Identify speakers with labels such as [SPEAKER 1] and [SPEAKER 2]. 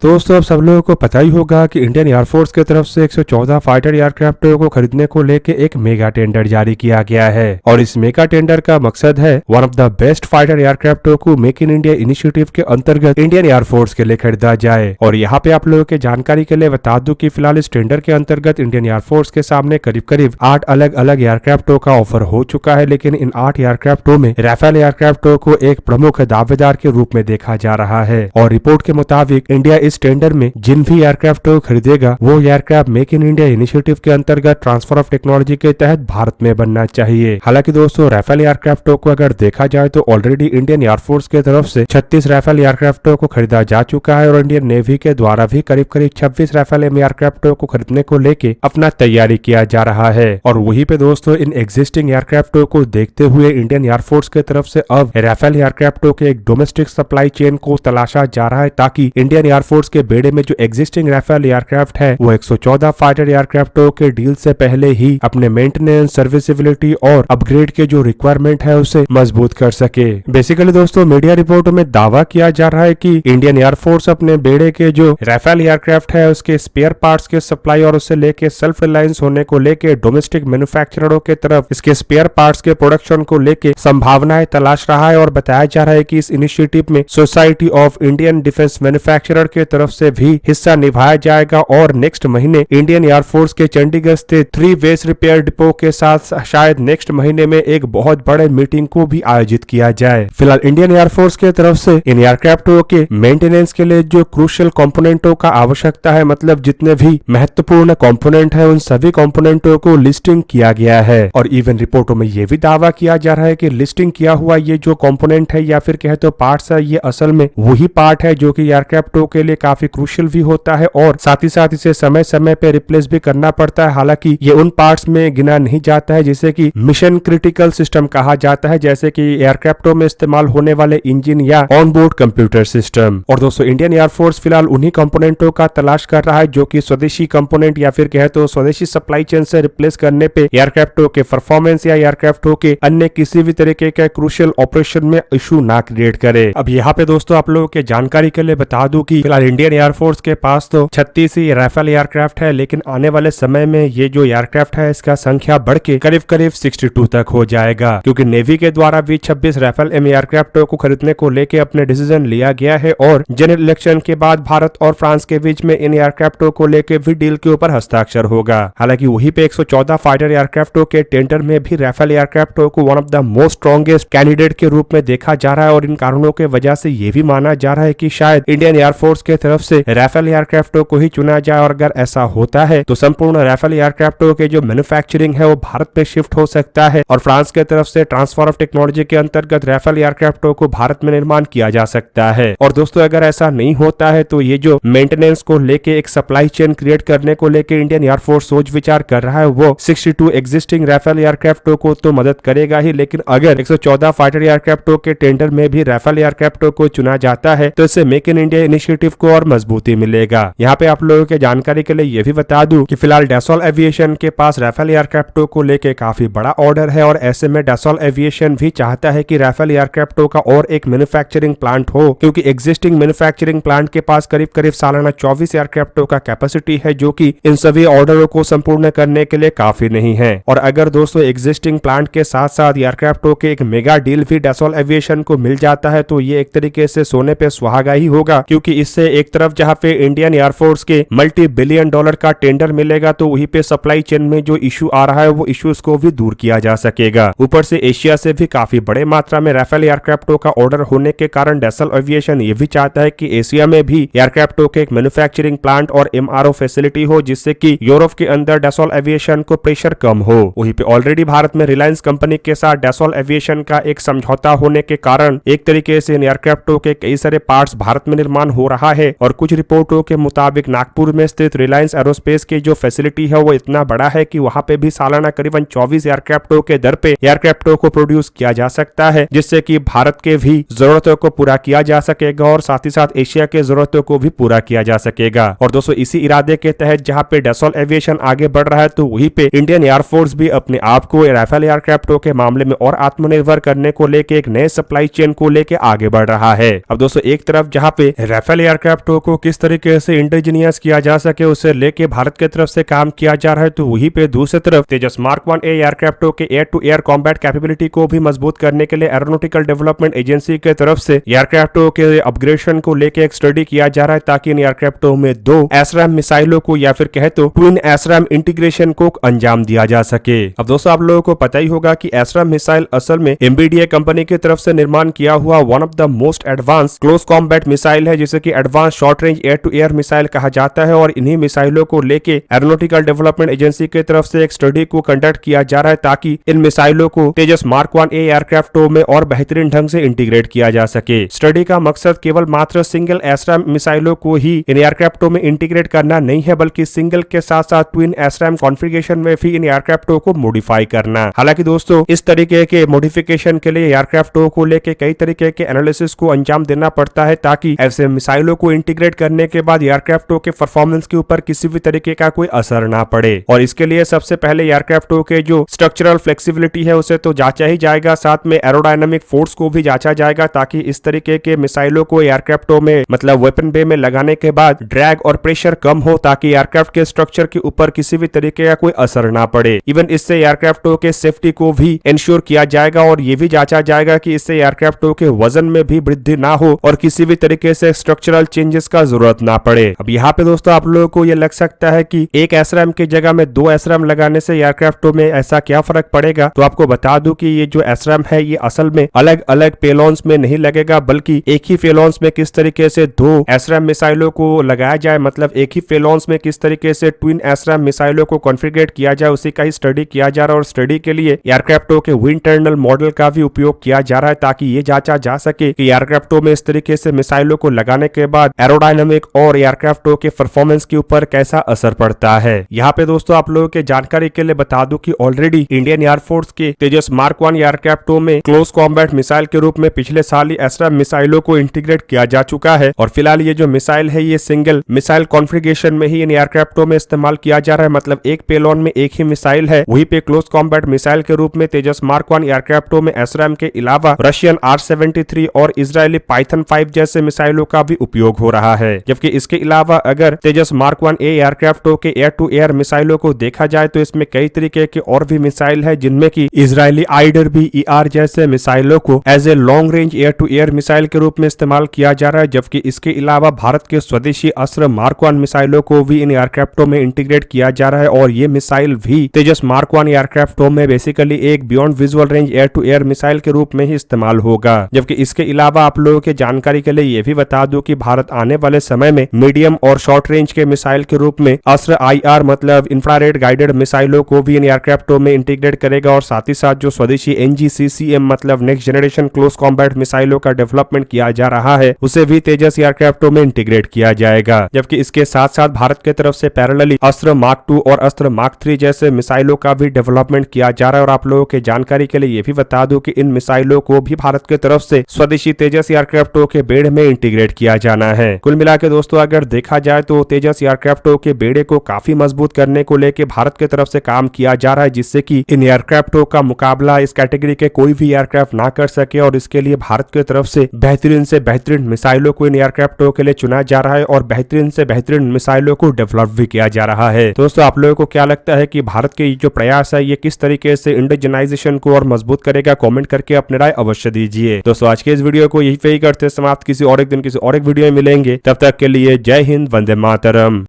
[SPEAKER 1] दोस्तों अब सब लोगों को पता ही होगा कि इंडियन एयरफोर्स की तरफ से 114 फाइटर एयरक्राफ्ट को खरीदने को लेकर एक मेगा टेंडर जारी किया गया है और इस मेगा टेंडर का मकसद है one of the best fighter aircraft को मेक इन इंडिया इनिशिएटिव के अंतर्गत इंडियन एयरफोर्स के लिए खरीदा जाए। और यहाँ पे आप लोगों के जानकारी के लिए बता दूं कि फिलहाल इस टेंडर के अंतर्गत इंडियन एयरफोर्स के सामने करीब करीब 8 अलग अलग एयरक्राफ्टों का ऑफर हो चुका है, लेकिन इन 8 एयरक्राफ्टों में राफेल एयरक्राफ्टों को एक प्रमुख दावेदार के रूप में देखा जा रहा है। और रिपोर्ट के मुताबिक इंडिया इस टेंडर में जिन भी एयरक्राफ्ट को खरीदेगा वो aircraft make in India initiative के अंतर्गत ट्रांसफर ऑफ टेक्नोलॉजी के तहत भारत में बनना चाहिए। हालांकि दोस्तों राफेल एयरक्राफ्टों को अगर देखा जाए तो ऑलरेडी इंडियन एयरफोर्स की तरफ से 36 राफेल एयरक्राफ्टों को खरीदा जा चुका है और इंडियन नेवी के द्वारा भी करीब करीब 26 राफेल एयरक्राफ्टों को खरीदने को लेके अपना तैयारी किया जा रहा है। और वहीं पे दोस्तों इन एग्जिस्टिंग एयरक्राफ्टों को देखते हुए इंडियन एयरफोर्स की तरफ से अब राफेल एयरक्राफ्टों के एक डोमेस्टिक सप्लाई चेन को तलाशा जा रहा है ताकि इंडियन एयरफोर्स के बेड़े में जो एग्जिस्टिंग राफेल एयरक्राफ्ट है वो 114 फाइटर एयरक्राफ्टों के डील से पहले ही अपने मेंटेनेंस, सर्विसिबिलिटी और अपग्रेड के जो रिक्वायरमेंट है उसे मजबूत कर सके। बेसिकली दोस्तों मीडिया रिपोर्टों में दावा किया जा रहा है कि इंडियन एयरफोर्स अपने बेड़े के जो राफेल एयरक्राफ्ट है उसके स्पेयर पार्ट्स के सप्लाई और उससे लेके सेल्फ रिलायंस होने को लेके डोमेस्टिक मैन्युफैक्चररों के तरफ इसके स्पेयर पार्ट्स के प्रोडक्शन को लेके संभावनाएं तलाश रहा है। और बताया जा रहा है कि इस इनिशिएटिव में society of Indian defence manufacturer के तरफ से भी हिस्सा निभाया जाएगा और नेक्स्ट महीने इंडियन एयरफोर्स के चंडीगढ़ स्थित 3 वेस रिपेयर डिपो के साथ शायद नेक्स्ट महीने में एक बहुत बड़े मीटिंग को भी आयोजित किया जाए। फिलहाल इंडियन एयरफोर्स के तरफ से इन एयरक्राफ्टों के मेंटेनेंस के लिए जो क्रूशियल कंपोनेंटों का आवश्यकता है, मतलब जितने भी महत्वपूर्ण कंपोनेंट है उन सभी कंपोनेंटों को लिस्टिंग किया गया है। और इवन रिपोर्टों में यह भी दावा किया जा रहा है कि लिस्टिंग किया हुआ ये जो कंपोनेंट है या फिर कहे तो पार्ट्स है, ये असल में वही पार्ट है जो कि एयरक्राफ्टों के लिए काफी क्रूशियल भी होता है और साथ ही साथ इसे समय समय पे रिप्लेस भी करना पड़ता है। हालांकि ये उन पार्ट्स में गिना नहीं जाता है जिसे कि मिशन क्रिटिकल सिस्टम कहा जाता है, जैसे कि एयरक्राफ्टों में इस्तेमाल होने वाले इंजन या ऑनबोर्ड कंप्यूटर सिस्टम। और दोस्तों इंडियन एयरफोर्स फिलहाल उन्हीं कंपोनेंटों का तलाश कर रहा है जो कि स्वदेशी कंपोनेंट या फिर कहे तो स्वदेशी सप्लाई चेन से रिप्लेस करने पे एयरक्राफ्टों के परफॉर्मेंस या एयरक्राफ्टों के अन्य किसी भी तरीके के क्रूशियल ऑपरेशन में इशू ना क्रिएट करे। अब यहाँ पे दोस्तों आप लोगों के जानकारी के लिए बता दूं कि फिलहाल इंडियन एयरफोर्स के पास तो 36 ही राफेल एयरक्राफ्ट है, लेकिन आने वाले समय में ये जो एयरक्राफ्ट है इसका संख्या बढ़ के करीब करीब 62 तक हो जाएगा, क्योंकि नेवी के द्वारा भी 26 राफेल एयरक्राफ्ट को खरीदने को लेके अपने डिसीजन लिया गया है और जनरल इलेक्शन के बाद भारत और फ्रांस के बीच में इन एयरक्राफ्टों को लेके भी डील के ऊपर हस्ताक्षर होगा। हालांकि वहीं पे 114 फाइटर एयरक्राफ्टों के टेंडर में भी राफेल एयरक्राफ्टों को one of the most strongest candidate के रूप में देखा जा रहा है और इन कारणों के वजह से ये भी माना जा रहा है कि शायद इंडियन एयरफोर्स के तरफ से राफेल एयरक्राफ्टों को ही चुना जाए। और अगर ऐसा होता है तो संपूर्ण राफेल एयरक्राफ्टों के जो मैन्युफैक्चरिंग है वो भारत में शिफ्ट हो सकता है और फ्रांस के तरफ से ट्रांसफर ऑफ टेक्नोलॉजी के अंतर्गत राफेल एयरक्राफ्टों को भारत में निर्माण किया जा सकता है। और दोस्तों अगर ऐसा नहीं होता है तो ये जो मेंटेनेंस को लेके एक सप्लाई चेन क्रिएट करने को लेके इंडियन एयरफोर्स सोच विचार कर रहा है वो 62 एग्जिस्टिंग राफेल एयरक्राफ्टों को तो मदद करेगा ही, लेकिन अगर 114 फाइटर एयरक्राफ्टों के टेंडर में भी राफेल एयरक्राफ्टों को चुना जाता है तो इससे मेक इन इंडिया इनिशिएटिव को और मजबूती मिलेगा। यहाँ पे आप लोगों के जानकारी के लिए ये भी बता दूं कि फिलहाल डैसोल एविएशन के पास राफेल एयरक्राफ्टों को लेके काफी बड़ा ऑर्डर है और ऐसे में डैसोल एविएशन भी चाहता है कि राफेल एयरक्राफ्टों का और एक मैन्युफैक्चरिंग प्लांट हो, क्योंकि एग्जिस्टिंग मैन्युफैक्चरिंग प्लांट के पास करीब करीब सालाना 24 एयरक्राफ्टों का कैपेसिटी है जो कि इन सभी ऑर्डरों को संपूर्ण करने के लिए काफी नहीं है। और अगर दोस्तों एग्जिस्टिंग प्लांट के साथ साथ एयरक्राफ्टों के एक मेगा डील भी डैसोल एविएशन को मिल जाता है तो ये एक तरीके से सोने पे सुहागा ही होगा, क्योंकि इससे एक तरफ जहाँ पे इंडियन एयरफोर्स के मल्टी बिलियन डॉलर का टेंडर मिलेगा तो वहीं पे सप्लाई चेन में जो इशू आ रहा है वो इश्यूज को भी दूर किया जा सकेगा। ऊपर से एशिया से भी काफी बड़े मात्रा में राफेल एयरक्राफ्टों का ऑर्डर होने के कारण डैसोल एविएशन ये भी चाहता है कि एशिया में भी एयरक्राफ्टों के एक मैन्युफैक्चरिंग प्लांट और एमआरओ फैसिलिटी हो, जिससे कि यूरोप के अंदर डैसोल एविएशन को प्रेशर कम हो। वहीं पे ऑलरेडी भारत में रिलायंस कंपनी के साथ डैसोल एविएशन का एक समझौता होने के कारण एक तरीके से इन एयरक्राफ्टों के कई सारे पार्ट्स भारत में निर्माण हो रहा है। और कुछ रिपोर्टों के मुताबिक नागपुर में स्थित रिलायंस एरोस्पेस की जो फैसिलिटी है वो इतना बड़ा है कि वहां पे भी सालाना करीबन 24 एयरक्राफ्टों के दर पे एयरक्राफ्टों को प्रोड्यूस किया जा सकता है, जिससे कि भारत के भी जरूरतों को पूरा किया जा सकेगा और साथ ही साथ एशिया के जरूरतों को भी पूरा किया जा सकेगा। और दोस्तों इसी इरादे के तहत जहां पे डैसोल एविएशन आगे बढ़ रहा है तो वहीं पे इंडियन एयरफोर्स भी अपने आप को राफेल एयरक्राफ्टों के मामले में और आत्मनिर्भर करने को लेके एक नए सप्लाई चेन को लेके आगे बढ़ रहा है। अब दोस्तों एक तरफ जहां पे राफेल एयरक्राफ्ट एयरक्राफ्ट को किस तरीके से इंडिजीनियस किया जा सके उसे लेके भारत की तरफ से काम किया जा रहा है। तो वहीं पे दूसरी तरफ तेजस मार्क 1 एयरक्राफ्ट के air to air combat capability को भी मजबूत करने के लिए एरोनॉटिकल डेवलपमेंट एजेंसी की तरफ से एयरक्राफ्ट के अपग्रेडेशन को लेके एक स्टडी किया जा रहा है ताकि इन एयरक्राफ्टों में 2 एसरैम मिसाइलों को या फिर कहे तो ट्विन एसरैम इंटीग्रेशन को अंजाम दिया जा सके। अब दोस्तों आप लोगों को पता ही होगा कि एसरैम मिसाइल असल में एमबीडीए कंपनी की तरफ से निर्माण किया हुआ one of the most advance close combat missile है जिसे कि advance short range air to air missile कहा जाता है। और इन्हीं मिसाइलों को लेके एरोनॉटिकल डेवलपमेंट एजेंसी की तरफ से एक स्टडी को कंडक्ट किया जा रहा है ताकि इन मिसाइलों को तेजस मार्क 1 एयरक्राफ्टों में और बेहतरीन ढंग से इंटीग्रेट किया जा सके। स्टडी का मकसद केवल मात्र सिंगल एसरैम मिसाइलों को ही इन एयरक्राफ्टों में इंटीग्रेट करना नहीं है बल्कि सिंगल के साथ साथ ट्विन एसरैम कॉन्फ़िगरेशन में भी इन एयरक्राफ्टों को मॉडिफाई करना। हालांकि दोस्तों इस तरीके के मॉडिफिकेशन के लिए एयरक्राफ्टों को लेके कई तरीके के एनालिसिस को अंजाम देना पड़ता है ताकि ऐसे मिसाइलों को इंटीग्रेट करने के बाद एयरक्राफ्टों के परफॉर्मेंस के ऊपर किसी भी तरीके का कोई असर ना पड़े। और इसके लिए सबसे पहले एयरक्राफ्टों के जो स्ट्रक्चरल फ्लेक्सिबिलिटी है उसे तो जांचा ही जाएगा, साथ में एरोडायनामिक फोर्स को भी जांचा जाएगा ताकि इस तरीके के मिसाइलों को एयरक्राफ्टों में मतलब वेपन बे में लगाने के बाद ड्रैग और प्रेशर कम हो ताकि एयरक्राफ्ट के स्ट्रक्चर के ऊपर किसी भी तरीके का कोई असर ना पड़े। इवन इससे एयरक्राफ्टों के सेफ्टी को भी इंश्योर किया जाएगा और ये भी जांचा जाएगा कि इससे एयरक्राफ्टों के वजन में भी वृद्धि ना हो और किसी भी तरीके से स्ट्रक्चरल चेंजेस का जरूरत ना पड़े। अब यहाँ पे दोस्तों आप लोगों को ये लग सकता है कि एक एसरैम की जगह में 2 एसरैम लगाने से एयरक्राफ्टों में ऐसा क्या फर्क पड़ेगा। तो आपको बता दूं कि ये जो एसरैम है ये असल में अलग अलग पेलोन्स में नहीं लगेगा बल्कि एक ही पेलोन्स में किस तरीके से 2 एसरैम मिसाइलों को लगाया जाए, मतलब एक ही पेलोन्स में किस तरीके से ट्विन एसरैम मिसाइलों को कॉन्फ़िगरेट किया जाए उसी का ही स्टडी किया जा रहा है। और स्टडी के लिए एयरक्राफ्टों के विंड टर्मिनल मॉडल का भी उपयोग किया जा रहा है ताकि ये जांचा जा सके कि एयरक्राफ्टों में इस तरीके से मिसाइलों को लगाने के बाद एरोडायनामिक और एयरक्राफ्टों के परफॉर्मेंस के ऊपर कैसा असर पड़ता है। यहाँ पे दोस्तों आप लोगों के जानकारी के लिए बता दूं कि ऑलरेडी इंडियन एयरफोर्स के तेजस मार्क 1 एयरक्राफ्टों में क्लोज कॉम्बैट मिसाइल के रूप में पिछले साल ही एसरैम मिसाइलों को इंटीग्रेट किया जा चुका है। और फिलहाल ये जो मिसाइल है ये सिंगल मिसाइल कॉन्फ़िगरेशन में ही इन एयरक्राफ्टों में इस्तेमाल किया जा रहा है, मतलब एक पेलोन में एक ही मिसाइल है। वहीं पे क्लोज कॉम्बैट मिसाइल के रूप में तेजस मार्क 1 एयरक्राफ्टों में एसरैम के अलावा रशियन R-73 और इजरायली पाइथन 5 जैसे मिसाइलों का भी उपयोग हो रहा है। जबकि इसके अलावा अगर तेजस मार्क 1 एयरक्राफ्टों के एयर टू एयर मिसाइलों को देखा जाए तो इसमें कई तरीके के और भी मिसाइल है जिनमें की इजरायली IRBER जैसे मिसाइलों को as a long range air to air missile के रूप में इस्तेमाल किया जा रहा है। जबकि इसके अलावा भारत के स्वदेशी अस्त्र मार्क 1 मिसाइलों को भी इन एयरक्राफ्टों में इंटीग्रेट किया जा रहा है और ये मिसाइल भी तेजस मार्क 1 एयरक्राफ्टों में बेसिकली एक beyond visual range air to air missile के रूप में ही इस्तेमाल होगा। जबकि इसके अलावा आप लोगों के जानकारी के लिए ये भी बता दूं कि भारत आने वाले समय में मीडियम और शॉर्ट रेंज के मिसाइल के रूप में अस्त्र IR मतलब इंफ्रारेड गाइडेड मिसाइलों को भी इन एयरक्राफ्टों में इंटीग्रेट करेगा और साथ ही साथ जो स्वदेशी NGCCM मतलब नेक्स्ट जनरेशन क्लोज कॉम्बैट मिसाइलों का डेवलपमेंट किया जा रहा है उसे भी तेजस एयरक्राफ्टों में इंटीग्रेट किया जाएगा। जबकि इसके साथ साथ भारत की तरफ से पैरेलली अस्त्र मार्क 2 और अस्त्र मार्क 3 जैसे मिसाइलों का भी डेवलपमेंट किया जा रहा है। और आप लोगों के जानकारी के लिए ये भी बता दूं कि इन मिसाइलों को भी भारत की तरफ से स्वदेशी तेजस एयरक्राफ्टों के बेड़े में इंटीग्रेट किया जाना है। कुल मिला के दोस्तों अगर देखा जाए तो तेजस एयरक्राफ्टों के बेड़े को काफी मजबूत करने को लेकर भारत की तरफ से काम किया जा रहा है जिससे कि इन एयरक्राफ्टों का मुकाबला इस कैटेगरी के कोई भी एयरक्राफ्ट ना कर सके। और इसके लिए भारत की तरफ से बेहतरीन मिसाइलों को इन एयरक्राफ्टों के लिए चुना जा रहा है और बेहतरीन से बेहतरीन मिसाइलों को डेवलप भी किया जा रहा है। दोस्तों आप लोगों को क्या लगता है कि भारत के जो प्रयास है ये किस तरीके से इंडिजिनाइजेशन को और मजबूत करेगा? कमेंट करके अपने राय अवश्य दीजिए। दोस्तों आज के इस वीडियो को यही पे ही करते समाप्त, किसी और एक दिन किसी और एक वीडियो में मिलेंगे। तब तक के लिए जय हिंद, वंदे मातरम।